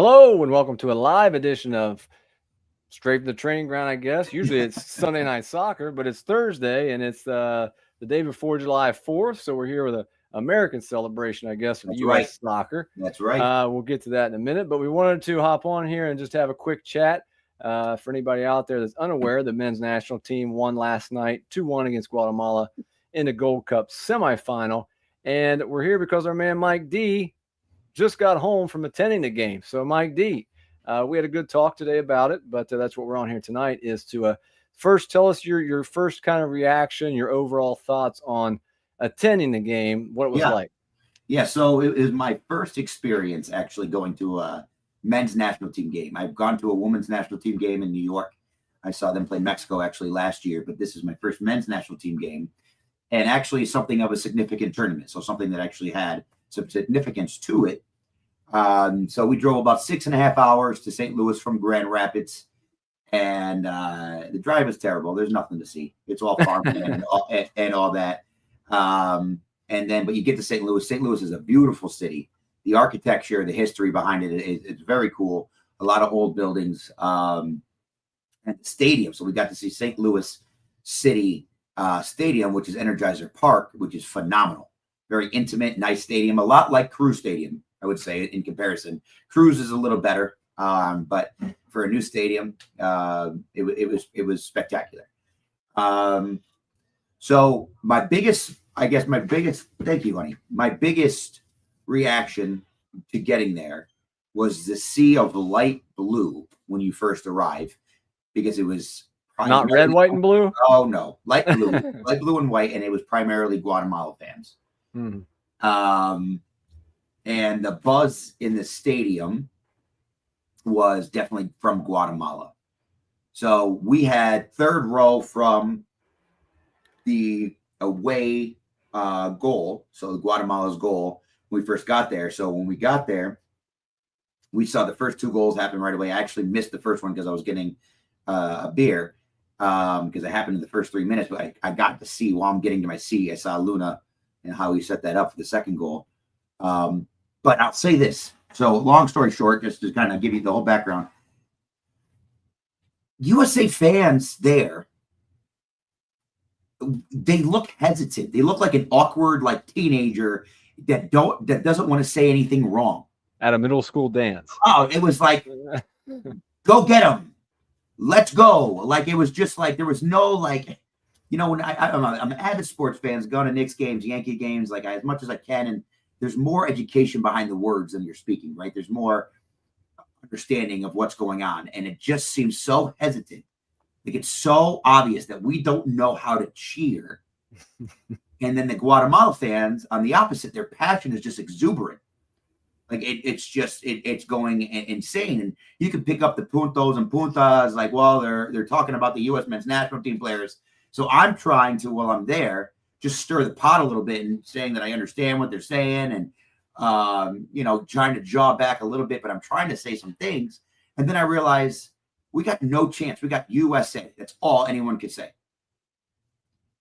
Hello and welcome to a live edition of Straight from the Training Ground, I guess. Usually it's Sunday night soccer, but it's Thursday and it's the day before July 4th. So we're here with an American celebration, I guess, of That's right. U.S. soccer. That's right. We'll get to that in a minute, but we wanted to hop on here and just have a quick chat. For anybody out there that's unaware, the men's national team won last night 2-1 against Guatemala in the Gold Cup semifinal. And we're here because our man Mike D just got home from attending the game. So, Mike D, we had a good talk today about it, but that's what we're on here tonight is to first tell us your first kind of reaction, your overall thoughts on attending the game, what it was like. Yeah, so it was my first experience actually going to a men's national team game. I've gone to a women's national team game in New York. I saw them play Mexico actually last year, but this is my first men's national team game, and actually something of a significant tournament. So something that actually had some significance to it. So we drove about 6.5 hours to St. Louis from Grand Rapids, and the drive is terrible. There's nothing to see. It's all farmland and all that. But you get to St. Louis. St. Louis is a beautiful city. The architecture, the history behind it is very cool. A lot of old buildings, and the stadium. So we got to see St. Louis City Stadium, which is Energizer Park, which is phenomenal. Very intimate, nice stadium. A lot like Crew Stadium, I would say, in comparison. Cruz is a little better, but for a new stadium, it was spectacular. So my biggest, thank you, honey. My biggest reaction to getting there was the sea of light blue when you first arrive, because it was not red, white, and blue. Oh no, light blue, light blue and white, and it was primarily Guatemala fans. And the buzz in the stadium was definitely from Guatemala. So we had third row from the away goal, so Guatemala's goal, when we first got there. So when we got there, we saw the first two goals happen right away. I actually missed the first one because I was getting a beer, because it happened in the first 3 minutes. But I got to see, while I'm getting to my seat, I saw Luna and how he set that up for the second goal. But I'll say this. So long story short, just to kind of give you the whole background, USA fans there, they look hesitant. They look like an awkward, like, teenager that doesn't want to say anything wrong at a middle school dance. Oh, it was like, go get them, let's go. Like, it was just like, there was no, like, when I'm an avid sports fan, going to Knicks games, Yankee games, like, as much as I can, and there's more education behind the words than you're speaking, right? There's more understanding of what's going on. And it just seems so hesitant. Like, it's so obvious that we don't know how to cheer. And then the Guatemala fans, on the opposite, their passion is just exuberant. Like, it's going insane. And you can pick up the puntos and puntas, like, well, they're talking about the U.S. men's national team players. So I'm trying to, while I'm there, just stir the pot a little bit and saying that I understand what they're saying, and trying to jaw back a little bit, but I'm trying to say some things. And then I realize we got no chance. We got USA. That's all anyone could say.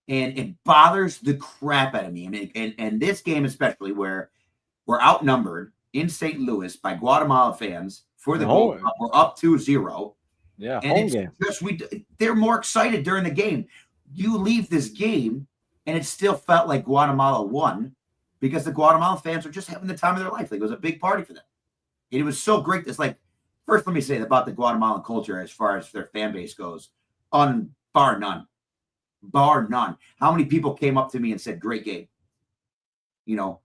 And it bothers the crap out of me. I mean, and this game especially, where we're outnumbered in St. Louis by Guatemala fans for the Gold Cup. We're up 2-0. Yeah, and it's game. Just they're more excited during the game. You leave this game, and it still felt like Guatemala won, because the Guatemala fans are just having the time of their life. Like, it was a big party for them. And it was so great. It's like, first, let me say about the Guatemalan culture as far as their fan base goes, bar none. Bar none. How many people came up to me and said, great game?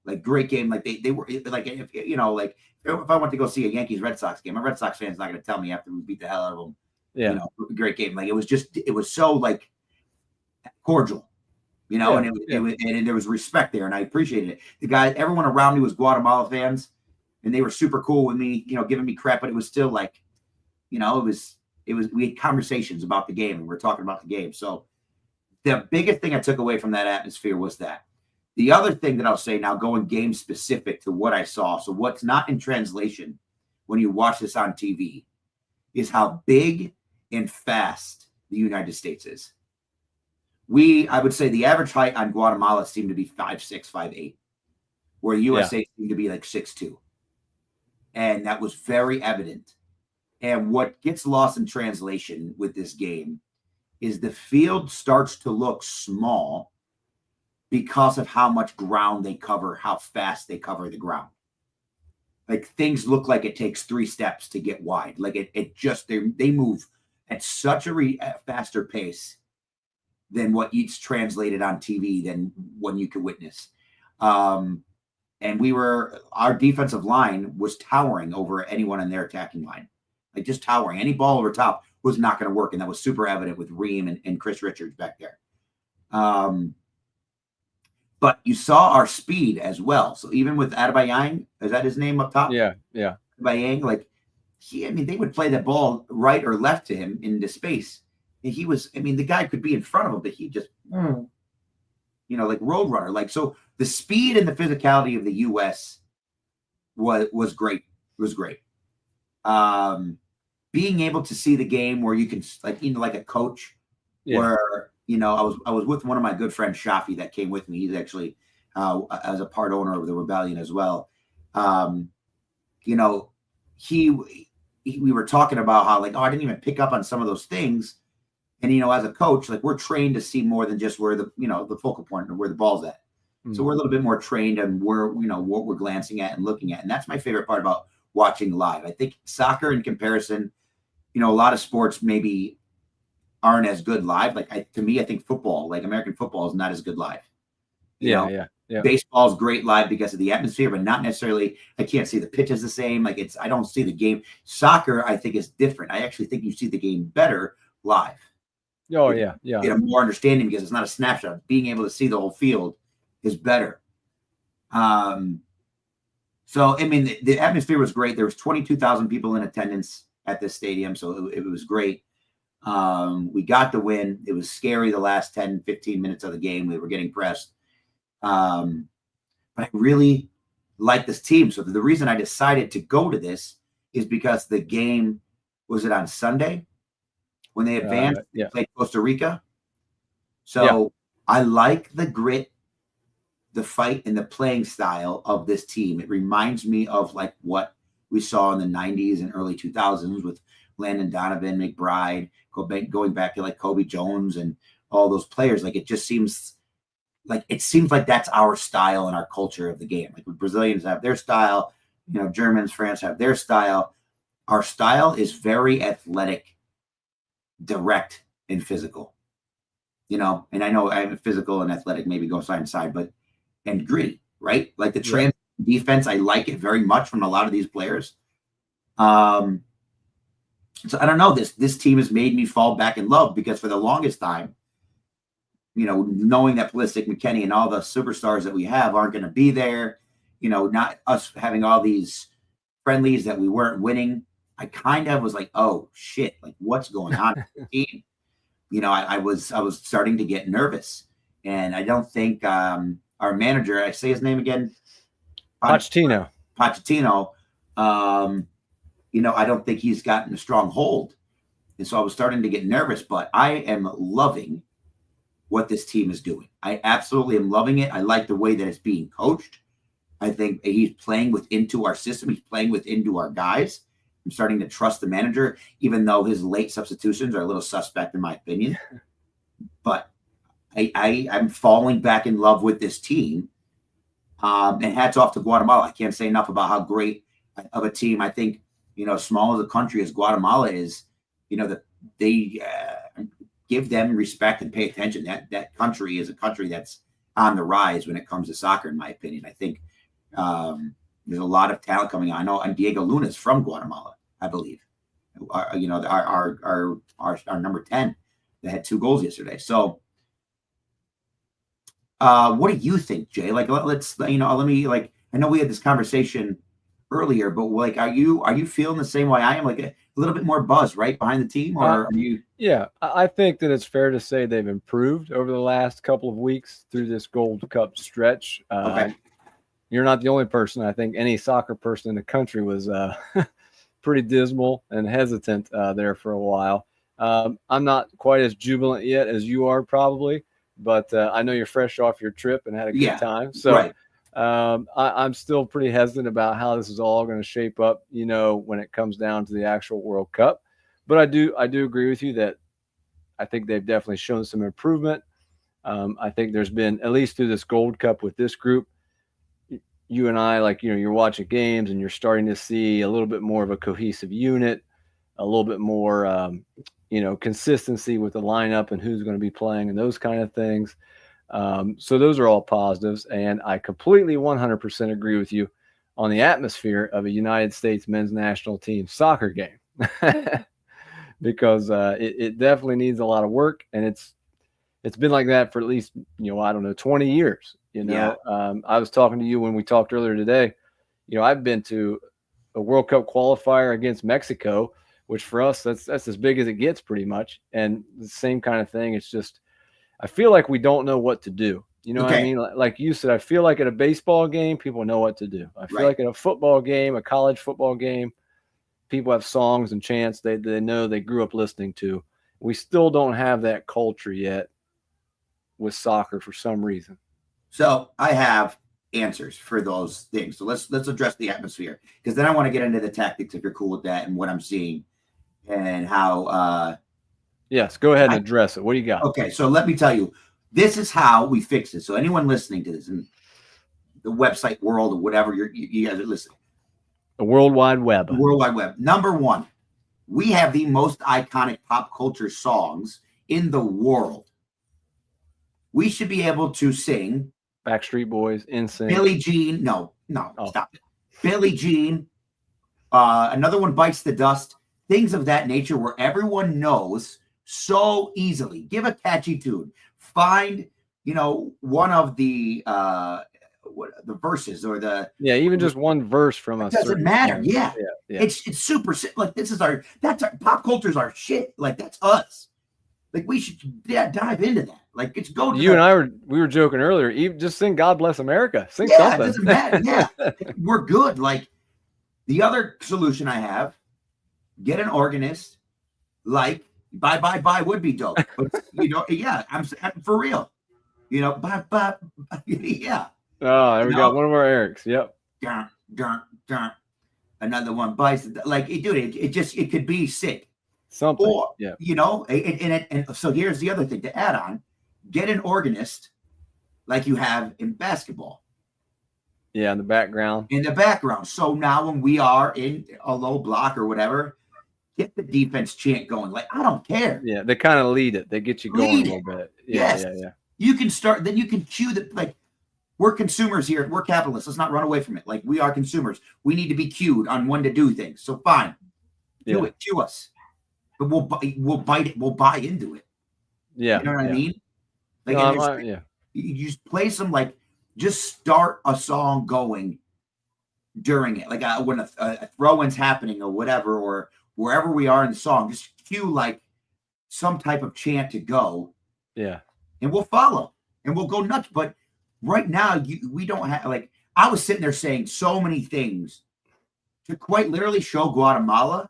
Like, great game. Like, they were like, if I went to go see a Yankees Red Sox game, a Red Sox fan's not going to tell me after we beat the hell out of them. Yeah. Great game. Like, it was so, like, cordial, and there was respect there, and I appreciated it. The guys, everyone around me was Guatemala fans, and they were super cool with me, giving me crap, but it was still like, we had conversations about the game, and we're talking about the game. So the biggest thing I took away from that atmosphere was that. The other thing that I'll say now, going game specific to what I saw, so what's not in translation when you watch this on TV, is how big and fast the United States is. I would say the average height on Guatemala seemed to be 5'6", 5'8", where USA seemed to be like 6'2". And that was very evident. And what gets lost in translation with this game is the field starts to look small because of how much ground they cover, how fast they cover the ground. Like things look like it takes 3 steps to get wide. Like it just, they move at such a faster pace than what it's translated on TV than when you could witness. And our defensive line was towering over anyone in their attacking line. Like just towering. Any ball over top was not going to work. And that was super evident with Reem and Chris Richards back there. But you saw our speed as well. So even with Adebayang, is that his name up top? Yeah. Adebayang, like they would play that ball right or left to him into space. And the guy could be in front of him, but he just, like road runner. Like, so the speed and the physicality of the U.S. was great. It was great. Being able to see the game where you can, like a coach, where, I was with one of my good friends, Shafi, that came with me. He's actually as a part owner of the Rebellion as well. We were talking about how I didn't even pick up on some of those things. And, as a coach, we're trained to see more than just where the focal point or where the ball's at. Mm-hmm. So we're a little bit more trained on where, what we're glancing at and looking at. And that's my favorite part about watching live. I think soccer in comparison, a lot of sports maybe aren't as good live. To me, I think football, American football, is not as good live. Yeah. Baseball is great live because of the atmosphere, but not necessarily. I can't see the pitches the same. I don't see the game. Soccer, I think, is different. I actually think you see the game better live. Oh, yeah. Get a more understanding because it's not a snapshot. Being able to see the whole field is better. So, the atmosphere was great. There was 22,000 people in attendance at this stadium, so it was great. We got the win. It was scary the last 10, 15 minutes of the game. We were getting pressed. But I really like this team. So the reason I decided to go to this is because the game, was it on Sunday? When they advanced, they played Costa Rica. So I like the grit, the fight, and the playing style of this team. It reminds me of what we saw in the 90s and early 2000s with Landon Donovan, McBride, going back to Kobe Jones and all those players. It just seems like that's our style and our culture of the game. Brazilians have their style, Germans, France have their style. Our style is very athletic, direct, and physical, and I know I'm physical and athletic maybe go side to side, and gritty, right? The trans defense, I like it very much from a lot of these players. So I don't know, this team has made me fall back in love because for the longest time, knowing that Pulisic, McKennie, and all the superstars that we have aren't going to be there, not us having all these friendlies that we weren't winning, I kind of was oh shit, what's going on with the team? I was starting to get nervous, and I don't think our manager, I say his name again, Pochettino. I don't think he's gotten a strong hold, and so I was starting to get nervous. But I am loving what this team is doing. I absolutely am loving it. I like the way that it's being coached. I think he's playing into our system. He's playing into our guys. I'm starting to trust the manager, even though his late substitutions are a little suspect in my opinion. But I'm falling back in love with this team. And hats off to Guatemala. I can't say enough about how great of a team. I think, small as a country as Guatemala is, that they give them respect and pay attention. That country is a country that's on the rise when it comes to soccer, in my opinion. I think there's a lot of talent coming on. I know Diego Luna is from Guatemala, I believe. Our number 10 that had 2 goals yesterday. So what do you think, Jay? Let's let me I know we had this conversation earlier, but are you feeling the same way I am? A little bit more buzz right behind the team, or are you? Yeah, I think that it's fair to say they've improved over the last couple of weeks through this Gold Cup stretch. Okay. You're not the only person. I think any soccer person in the country was pretty dismal and hesitant there for a while. I'm not quite as jubilant yet as you are probably, but I know you're fresh off your trip and had a good time. So I'm still pretty hesitant about how this is all going to shape up, when it comes down to the actual World Cup. But I do agree with you that I think they've definitely shown some improvement. I think there's been, at least through this Gold Cup with this group, you and I, like, you're watching games and you're starting to see a little bit more of a cohesive unit, a little bit more, consistency with the lineup and who's going to be playing and those kind of things. So those are all positives. And I completely 100% agree with you on the atmosphere of a United States men's national team soccer game. Because it definitely needs a lot of work, and it's been like that for at least, I don't know, 20 years. Yeah. I was talking to you when we talked earlier today. I've been to a World Cup qualifier against Mexico, which for us, that's as big as it gets pretty much. And the same kind of thing. It's just, I feel like we don't know what to do. You know what I mean? Like you said, I feel like at a baseball game, people know what to do. I feel like at a football game, a college football game, people have songs and chants they know, they grew up listening to. We still don't have that culture yet with soccer for some reason. So I have answers for those things. So let's address the atmosphere, because then I want to get into the tactics, if you're cool with that, and what I'm seeing and how. Yes, go ahead and address it. What do you got? Okay, so let me tell you, this is how we fix it. So anyone listening to this in the website world or whatever you guys are listening, the World Wide Web. World Wide Web. Number one, we have the most iconic pop culture songs in the world. We should be able to sing Backstreet Boys, NSYNC. Billie Jean. No, stop it. Billie Jean. Another one, Bites the Dust. Things of that nature where everyone knows so easily. Give a catchy tune. Find, one of the verses or the even just one verse from a doesn't matter. Song. Yeah. It's super like that's our pop culture's our shit. Like that's us. Like we should dive into that. Like it's go. You and I were joking earlier. Even just sing "God Bless America." Sing something. It doesn't matter. Yeah, we're good. Like the other solution I have, get an organist. Like bye bye bye would be dope. But I'm for real. Bye bye. Yeah. Oh, we got one of our Erics. Yep. Dun, dun, dun. Another one bites. Like dude, it could be sick. Something. Or, and so here's the other thing to add on. Get an organist like you have in basketball. Yeah, in the background. So now when we are in a low block or whatever, get the defense chant going. Like, I don't care. Yeah, they kind of lead it. They get you going a little bit. Yeah, yes. Yeah. You can start, then you can cue the, like, we're consumers here. We're capitalists. Let's not run away from it. Like, we are consumers. We need to be cued on when to do things. So fine. Do it. Cue us. But we'll bite it. We'll buy into it. Yeah. You know what I mean? Like, you just play some, like, just start a song going during it. Like when a throw-in's happening or whatever, or wherever we are in the song, just cue like some type of chant to go. Yeah. And we'll follow and we'll go nuts. But right now, we don't have, like, I was sitting there saying so many things to quite literally show Guatemala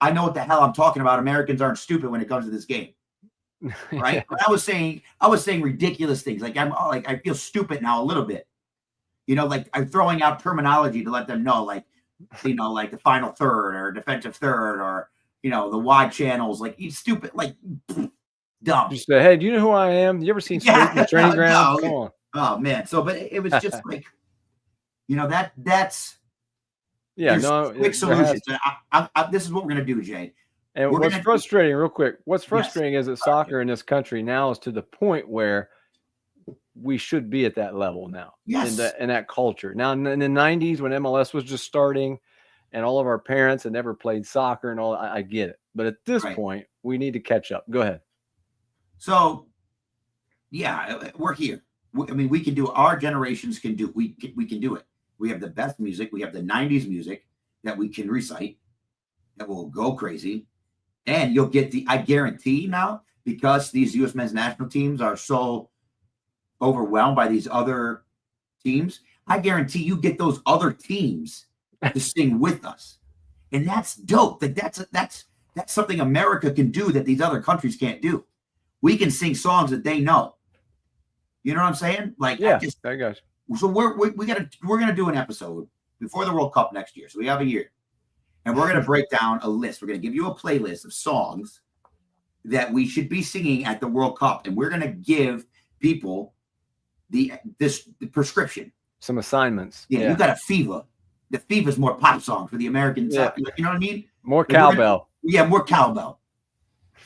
I know what the hell I'm talking about. Americans aren't stupid when it comes to this game. Right? But I was saying ridiculous things. Like I feel stupid now a little bit. Like I'm throwing out terminology to let them know, like, like the final third or defensive third or the wide channels. Like you stupid, like dumb. Just say, hey, do you know who I am? You ever seen Straight in the Training Ground? Come on. Oh man. So, but it was just like, that's. Yeah, quick solutions. This is what we're going to do, Jay. And what's frustrating, real quick, is that soccer in this country now is to the point where we should be at that level now. Yes. In that culture. Now, in the 90s when MLS was just starting and all of our parents had never played soccer and all, I get it. But at this point, we need to catch up. Go ahead. So, yeah, we're here. We can do, our generations can do, we can do it. We have the best music. We have the 90s music that we can recite that will go crazy. And you'll get I guarantee now, because these U.S. men's national teams are so overwhelmed by these other teams, I guarantee you get those other teams to sing with us. And that's dope. Like that's something America can do that these other countries can't do. We can sing songs that they know. You know what I'm saying? Like, yeah, I got you. So we're gonna do an episode before the World Cup next year. So we have a year, and we're gonna break down a list. We're gonna give you a playlist of songs that we should be singing at the World Cup, and we're gonna give people the prescription. Some assignments. Yeah, you got a fever. The fever's more pop song for the American. Yeah. You know what I mean? More cowbell. More cowbell.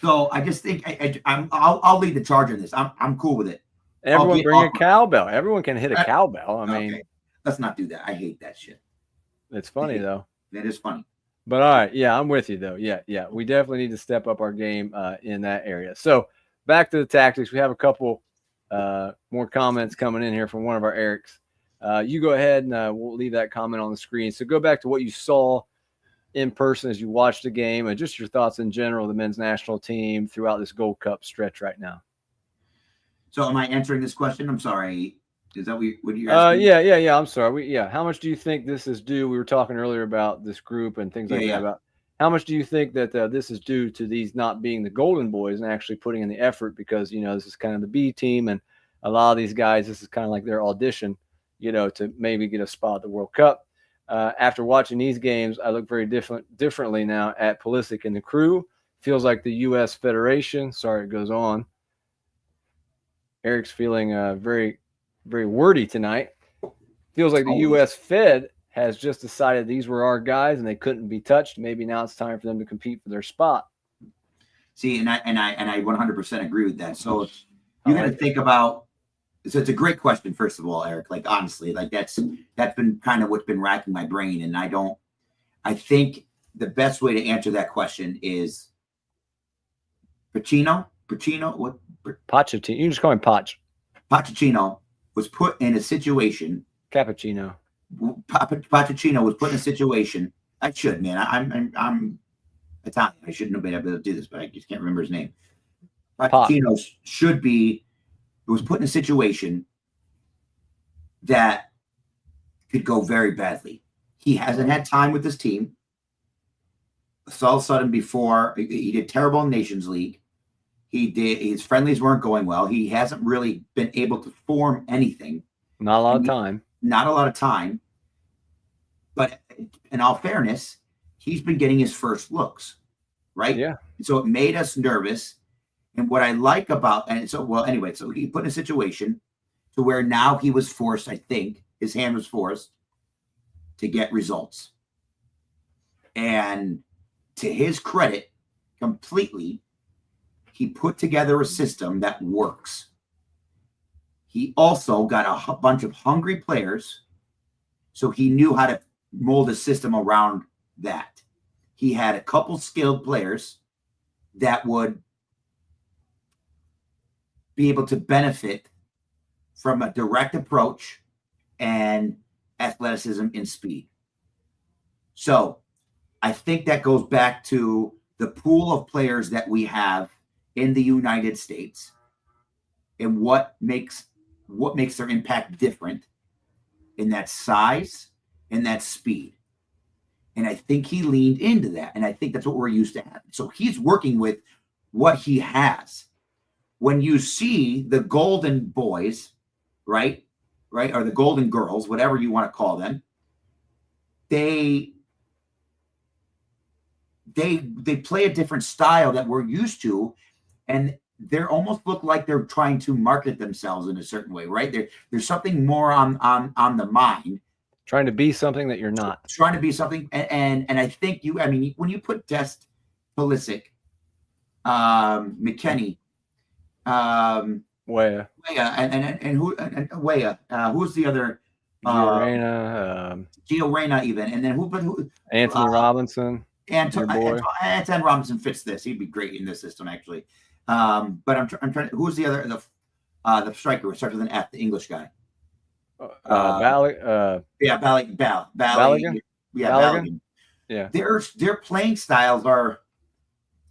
So I just think I'll lead the charge on this. I'm cool with it. Everyone bring a cowbell. Everyone can hit a cowbell. I mean, let's not do that. I hate that shit. It's funny though. That is funny. But all right, yeah, I'm with you though. Yeah, we definitely need to step up our game in that area. So back to the tactics. We have a couple more comments coming in here from one of our Erics. You go ahead and we'll leave that comment on the screen. So go back to what you saw in person as you watched the game and just your thoughts in general of the men's national team throughout this Gold Cup stretch right now. So am I answering this question? I'm sorry. Is that what you're asking? Yeah. I'm sorry. How much do you think this is due? We were talking earlier about this group and things like that. About how much do you think that this is due to these not being the Golden Boys and actually putting in the effort? Because, this is kind of the B team, and a lot of these guys, this is kind of like their audition, to maybe get a spot at the World Cup. After watching these games, I look very differently now at Pulisic and the crew. Feels like the U.S. Federation. Sorry, it goes on. Eric's feeling very, very wordy tonight. Feels like the U.S. Fed has just decided these were our guys and they couldn't be touched. Maybe now it's time for them to compete for their spot. See, and I 100% agree with that. So you got to think about. So it's a great question, first of all, Eric. Like honestly, like that's been kind of what's been racking my brain, and I think the best way to answer that question is Pochettino. What? Pochettino. You just call him Poch. Pochettino was put in a situation. Cappuccino. Pochettino was put in a situation. I should, man. I'm Italian. I shouldn't have been able to do this, but I just can't remember his name. Pochettino was put in a situation that could go very badly. He hasn't had time with his team. So all of a sudden, before he did terrible in Nations League, his friendlies weren't going well. He hasn't really been able to form anything. Not a lot of time. But in all fairness, he's been getting his first looks, right? Yeah. So it made us nervous. And what I like about, so he put in a situation to where now he was forced, I think, his hand was forced to get results. And to his credit, completely, he put together a system that works. He also got a bunch of hungry players, so he knew how to mold a system around that. He had a couple skilled players that would be able to benefit from a direct approach and athleticism and speed. So I think that goes back to the pool of players that we have in the United States and what makes their impact different in that size and that speed. And I think he leaned into that. And I think that's what we're used to having. So he's working with what he has. When you see the Golden Boys, right, or the Golden Girls, whatever you want to call them, they play a different style that we're used to, and they almost look like they're trying to market themselves in a certain way, right? There's something more on the mind. Trying to be something that you're not. Trying to be something, and I think when you put Dest, Pulisic, McKennie, Weah, and Weah, who's the other? Gio Reyna, even, and then who? Anthony Robinson. Anton Robinson fits this. He'd be great in this system, actually. But I'm trying. Who's the other? The striker who starts with an F, the English guy. Balogun. Yeah, Balogun. Yeah. Their playing styles are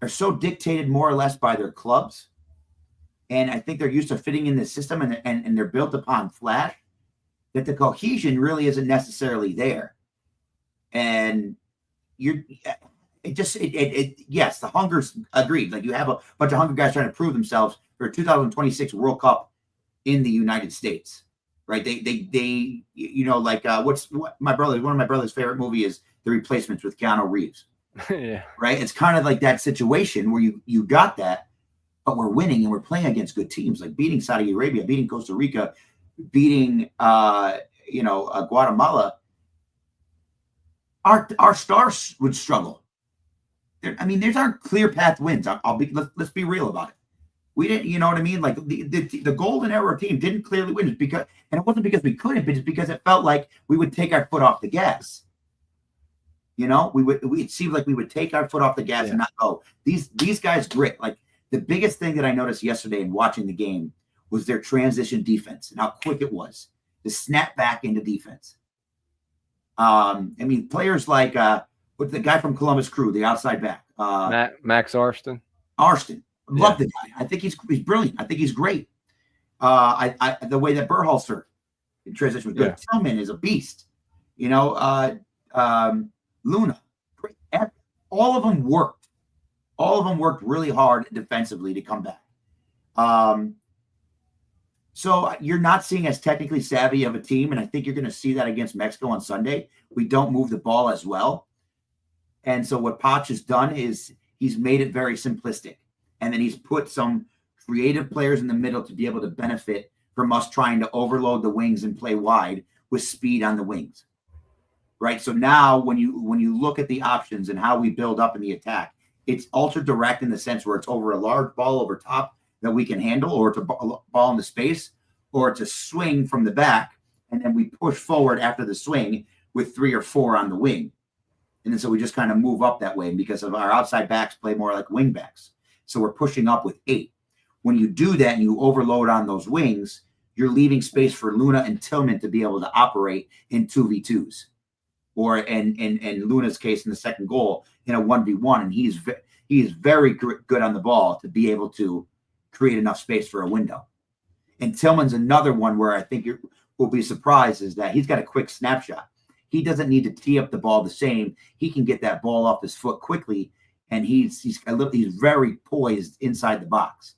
so dictated more or less by their clubs, and I think they're used to fitting in the system, and they're built upon flash, that the cohesion really isn't necessarily there, and yes, the hunger's agreed. Like you have a bunch of hungry guys trying to prove themselves for a 2026 World Cup in the United States. right? They you know, like one of my brother's favorite movie is The Replacements with Keanu Reeves. Yeah. Right. It's kind of like that situation where you got that, but we're winning and we're playing against good teams, like beating Saudi Arabia, beating Costa Rica, beating Guatemala. Our stars would struggle. I mean, there's aren't clear path wins. Let's be real about it. We didn't, you know what I mean? Like the golden era team didn't clearly win. It's because, and it wasn't because we couldn't, but it's because it felt like we would take our foot off the gas. You know, it seemed like we would take our foot off the gas and not go. These guys grit. Like the biggest thing that I noticed yesterday in watching the game was their transition defense and how quick it was to snap back into defense. I mean, players like with the guy from Columbus Crew, the outside back, Max Arston. Love the guy. I think he's brilliant. I think he's great. The way that Berhalter in transition was good. Tillman is a beast. You know, Luna, great. All of them worked. All of them worked really hard defensively to come back. So you're not seeing as technically savvy of a team, and I think you're going to see that against Mexico on Sunday. We don't move the ball as well. And so what Poch has done is he's made it very simplistic. And then he's put some creative players in the middle to be able to benefit from us trying to overload the wings and play wide with speed on the wings. Right. So now when you look at the options and how we build up in the attack, it's ultra direct in the sense where it's over a large ball over top that we can handle, or it's a ball in the space, or it's a swing from the back. And then we push forward after the swing with 3 or 4 on the wing. And then so we just kind of move up that way because of our outside backs play more like wing backs. So we're pushing up with 8. When you do that and you overload on those wings, you're leaving space for Luna and Tillman to be able to operate in 2v2s. Or in Luna's case in the second goal in a 1v1. And he is very good on the ball to be able to create enough space for a window. And Tillman's another one where I think you will be surprised is that he's got a quick snapshot. He doesn't need to tee up the ball the same. He can get that ball off his foot quickly, and he's very poised inside the box.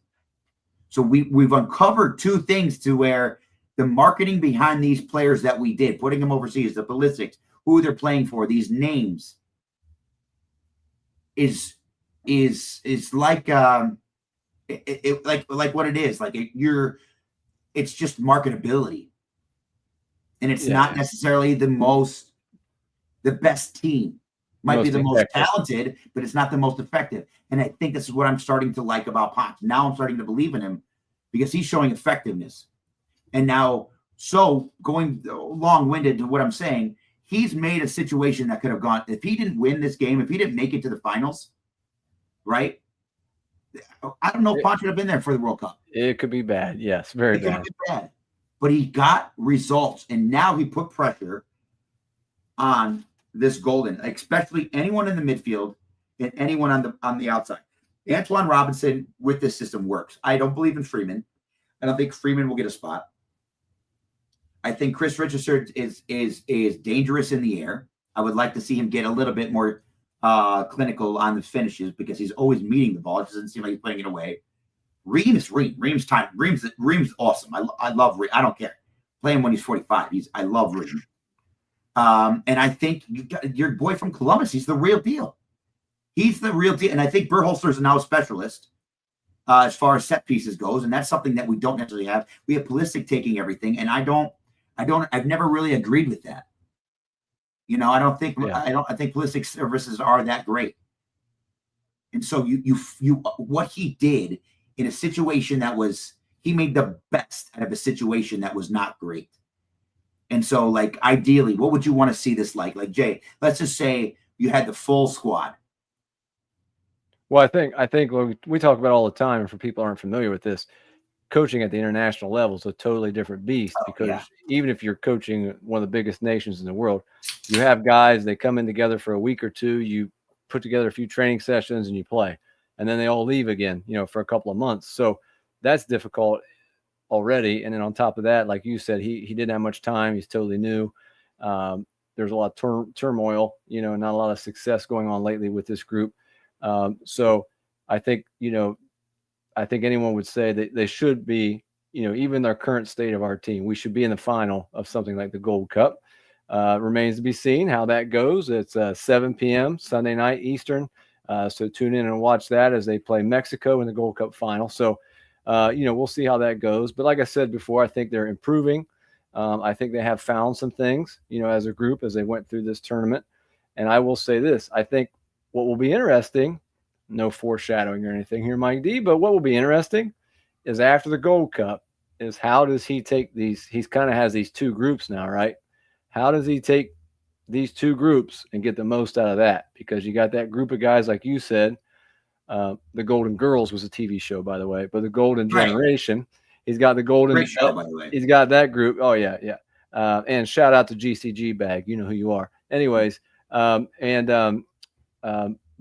So we've uncovered 2 things to where the marketing behind these players that we did, putting them overseas, the ballistics, who they're playing for, these names is like like what it is. Like it's just marketability. And it's not necessarily the best team. Might be the most talented, but it's not the most effective. And I think this is what I'm starting to like about Poch. Now I'm starting to believe in him because he's showing effectiveness. And now, so going long-winded to what I'm saying, he's made a situation that could have gone, if he didn't win this game, if he didn't make it to the finals, right? I don't know if Poch would have been there for the World Cup. It could be bad. Yes, very bad. It could have been bad. But he got results, and now he put pressure on this golden, especially anyone in the midfield and anyone on the outside. Antoine Robinson with this system works. I don't believe in Freeman. I don't think Freeman will get a spot. I think Chris Richardson is dangerous in the air. I would like to see him get a little bit more clinical on the finishes because he's always meeting the ball. It doesn't seem like he's putting it away. Reem's time. Reem's awesome. I love Reem. I don't care. Play him when he's 45. I love Reem. And I think your boy from Columbus, he's the real deal. He's the real deal. And I think Berhalter is now a specialist as far as set pieces goes. And that's something that we don't necessarily have. We have Pulisic taking everything. And I've never really agreed with that. You know, I think Pulisic services are that great. And so what he did in a situation that was, he made the best out of a situation that was not great. And so, like, ideally, what would you want to see this like? Like, Jay, let's just say you had the full squad. Well, I think we talk about all the time, and for people who aren't familiar with this, coaching at the international level is a totally different beast because even if you're coaching one of the biggest nations in the world, you have guys, they come in together for a week or 2, you put together a few training sessions and you play, and then they all leave again, you know, for a couple of months. So that's difficult already. And then on top of that, like you said, he didn't have much time. He's totally new. There's a lot of turmoil, you know, not a lot of success going on lately with this group. So I think, you know, I think anyone would say that they should be even our current state of our team, we should be in the final of something like the Gold Cup. Remains to be seen how that goes. It's 7 p.m. Sunday night Eastern. So tune in and watch that as they play Mexico in the Gold Cup final. So, we'll see how that goes. But like I said before, I think they're improving. I think they have found some things, as a group as they went through this tournament. And I will say this, I think what will be interesting, no foreshadowing or anything here, Mike D, but what will be interesting is after the Gold Cup is how does he take these, he's kind of has these two groups now, right? How does he take these two groups and get the most out of that? Because you got that group of guys, like you said, the Golden Girls was a TV show, by the way, but the Golden Generation, he's got the Golden, great show, by the way. He's got that group. Oh yeah. Yeah. And shout out to GCG Bag. You know who you are. Anyways. But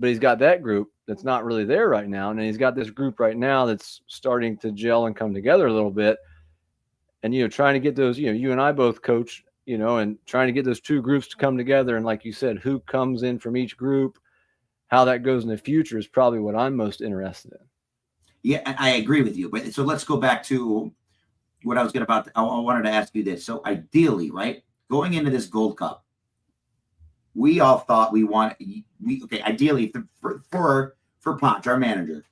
he's got that group that's not really there right now. And he's got this group right now that's starting to gel and come together a little bit. And, trying to get those, you and I both coach, and trying to get those two groups to come together. And like you said, who comes in from each group, how that goes in the future is probably what I'm most interested in. Yeah, I agree with you. But so let's go back to what I was going to I wanted to ask you this. So ideally, right, going into this Gold Cup, we all thought ideally for Ponch, our manager,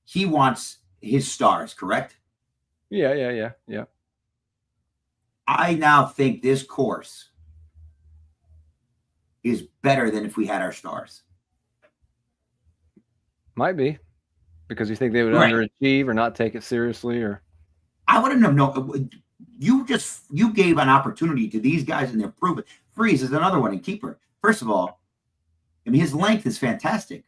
he wants his stars, correct? Yeah. I now think this course is better than if we had our stars. Might be. Because you think they would underachieve or not take it seriously, or I wouldn't have known. You gave an opportunity to these guys and they're proven. Freeze is another one in keeper. First of all, I mean his length is fantastic,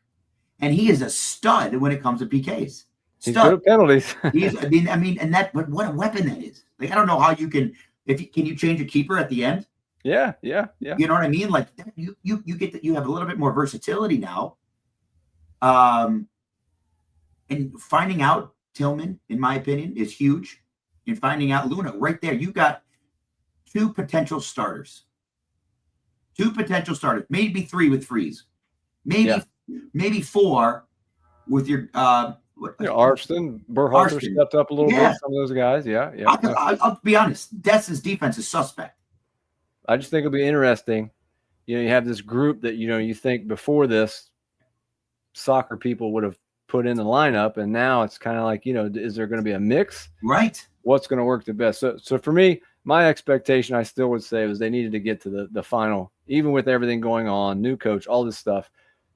and he is a stud when it comes to PKs. He's good at penalties. But what a weapon that is. Like I don't know how you can can you change a keeper at the end? Yeah. You know what I mean? Like you get that you have a little bit more versatility now. And finding out Tillman, in my opinion, is huge. And finding out Luna right there, you got two potential starters. Maybe three with Freeze. Maybe four with your Arston, Berhalter stepped up a little bit. Some of those guys, yeah. I'll be honest. Dess's defense is suspect. I just think it'll be interesting. You have this group that you think before this, soccer people would have put in the lineup, and now it's kind of like is there going to be a mix? Right. What's going to work the best? So for me, my expectation, I still would say, was they needed to get to the final, even with everything going on, new coach, all this stuff.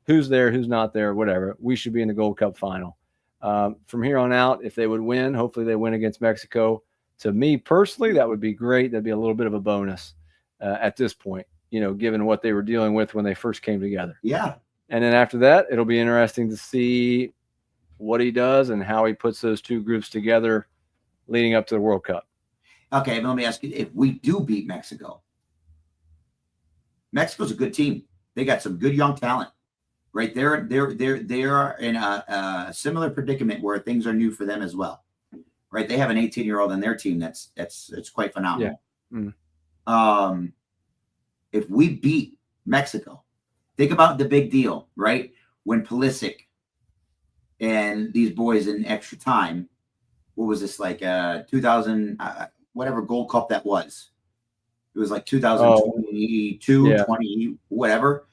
Who's there, who's not there, whatever. We should be in the Gold Cup final. From here on out, if they would win, hopefully they win against Mexico. To me personally, that would be great. That'd be a little bit of a bonus at this point, given what they were dealing with when they first came together. Yeah. And then after that, it'll be interesting to see what he does and how he puts those two groups together leading up to the World Cup. Okay, let me ask you, if we do beat Mexico's a good team. They got some good young talent. Right? They are in a similar predicament where things are new for them as well. Right? They have an 18-year-old on their team that's quite phenomenal. Yeah. Mm. If we beat Mexico, think about the big deal, right? When Pulisic and these boys in extra time, what was this, like 2000, whatever Gold Cup that was? It was like 2022, 20, whatever.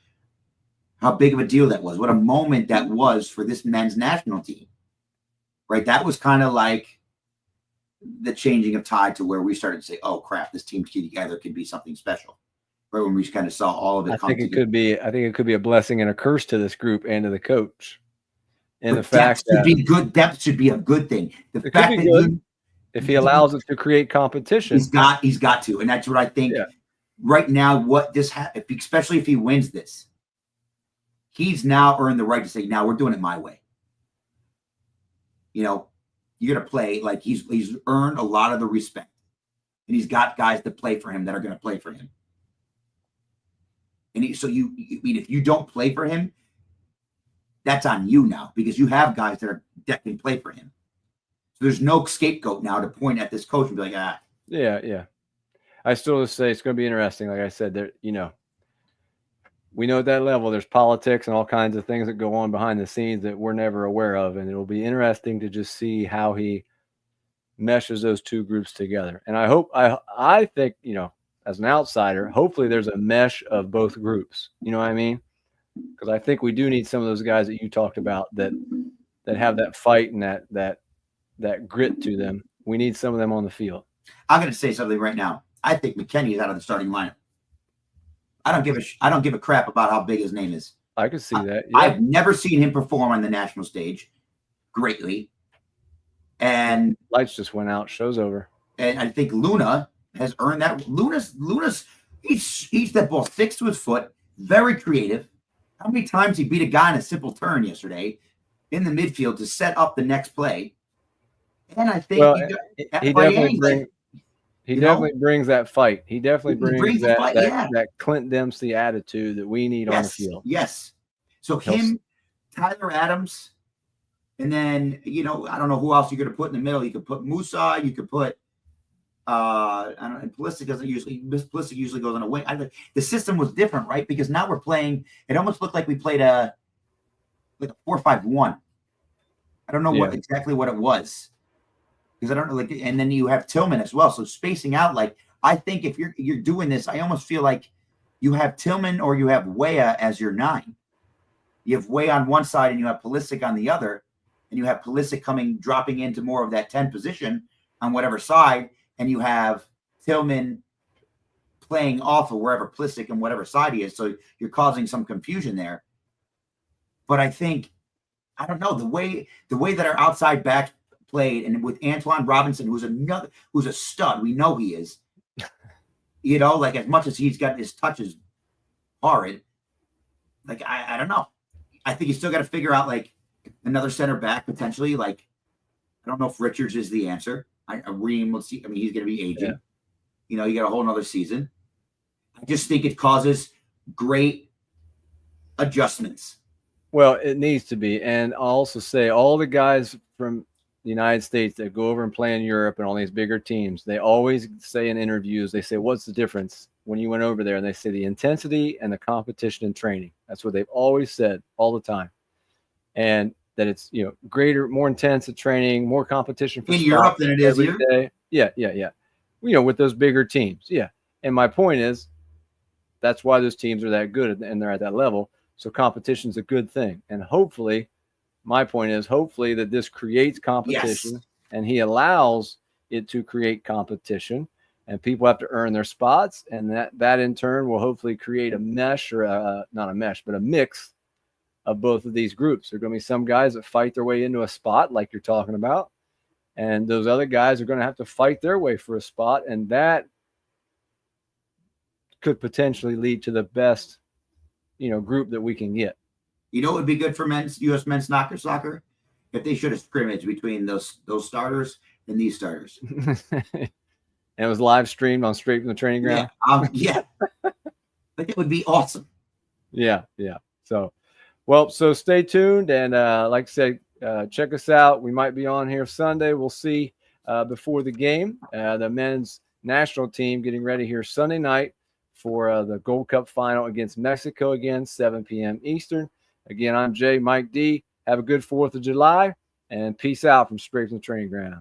How big of a deal that was. What a moment that was for this men's national team. Right? That was kind of like the changing of tide to where we started to say, oh, crap, this team together could be something special. Right? When we just kind of saw all of it come together. I think it could be a blessing and a curse to this group and to the coach. And but the fact that depth should be a good thing. The fact that if he allows it to create competition, he's got to, and that's what I think. Right now, especially if he wins this, he's now earned the right to say, "Now we're doing it my way." You're gonna play like he's earned a lot of the respect, and he's got guys to play for him that are going to play for him. And if you don't play for him, that's on you now, because you have guys that can play for him. So there's no scapegoat now to point at this coach and be like, ah. Yeah. I still just say it's going to be interesting. Like I said, there, we know at that level there's politics and all kinds of things that go on behind the scenes that we're never aware of, and it'll be interesting to just see how he meshes those two groups together. And I think, as an outsider, hopefully there's a mesh of both groups. You know what I mean? Because I think we do need some of those guys that you talked about that have that fight and that grit to them. We need some of them on the field. I'm going to say something right now. I think McKinney is out of the starting lineup. I don't give a crap about how big his name is. I could see that. Yeah. I've never seen him perform on the national stage greatly. And lights just went out. Show's over. And I think Luna has earned that. Luna's he's that ball sticks to his foot. Very creative. How many times he beat a guy in a simple turn yesterday in the midfield to set up the next play? And I think he definitely brings that fight. He definitely brings that Clint Dempsey attitude that we need on the field. Yes. So him, Tyler Adams, and then I don't know who else you're going to put in the middle. You could put Musa. You could put I don't know. Pulisic usually goes on a wing. The system was different, right? Because now we're playing. It almost looked like we played like a 4-5-1. I don't know exactly what it was. Because I don't know, and then you have Tillman as well. So spacing out, I think if you're doing this, I almost feel like you have Tillman or you have Weah as your 9. You have Weah on one side and you have Pulisic on the other, and you have Pulisic dropping into more of that 10 position on whatever side, and you have Tillman playing off of wherever Pulisic and whatever side he is. So you're causing some confusion there. But I think, I don't know, the way that our outside backs played, and with Antoine Robinson, who's a stud, we know he is. As much as he's got his touches horrid, I don't know. I think you still got to figure out another center back potentially. I don't know if Richards is the answer. Ream, let's see. I mean, he's going to be aging. Yeah. You got a whole nother season. I just think it causes great adjustments. Well, it needs to be, and I'll also say all the guys from the United States that go over and play in Europe and all these bigger teams, they always say in interviews, they say, what's the difference when you went over there? And they say the intensity and the competition and training. That's what they've always said all the time. And that it's, greater, more intense at training, more competition for in Europe than it is here. Day. Yeah. With those bigger teams. Yeah. And my point is, that's why those teams are that good and they're at that level. So competition's a good thing. And hopefully that this creates competition, and he allows it to create competition, and people have to earn their spots, and that in turn will hopefully create a mesh, or not a mesh, but a mix of both of these groups. There are going to be some guys that fight their way into a spot like you're talking about, and those other guys are going to have to fight their way for a spot, and that could potentially lead to the best, group that we can get. It would be good for U.S. men's soccer if they should have scrimmaged between those starters and these starters. And it was live streamed on Straight from the Training Ground. Yeah. It would be awesome. Yeah. So stay tuned, and like I said, check us out. We might be on here Sunday. We'll see before the game. The men's national team getting ready here Sunday night for the Gold Cup final against Mexico again, 7 p.m. Eastern. Again, I'm Jay, Mike D. Have a good 4th of July, and peace out from Straight from the Training Ground.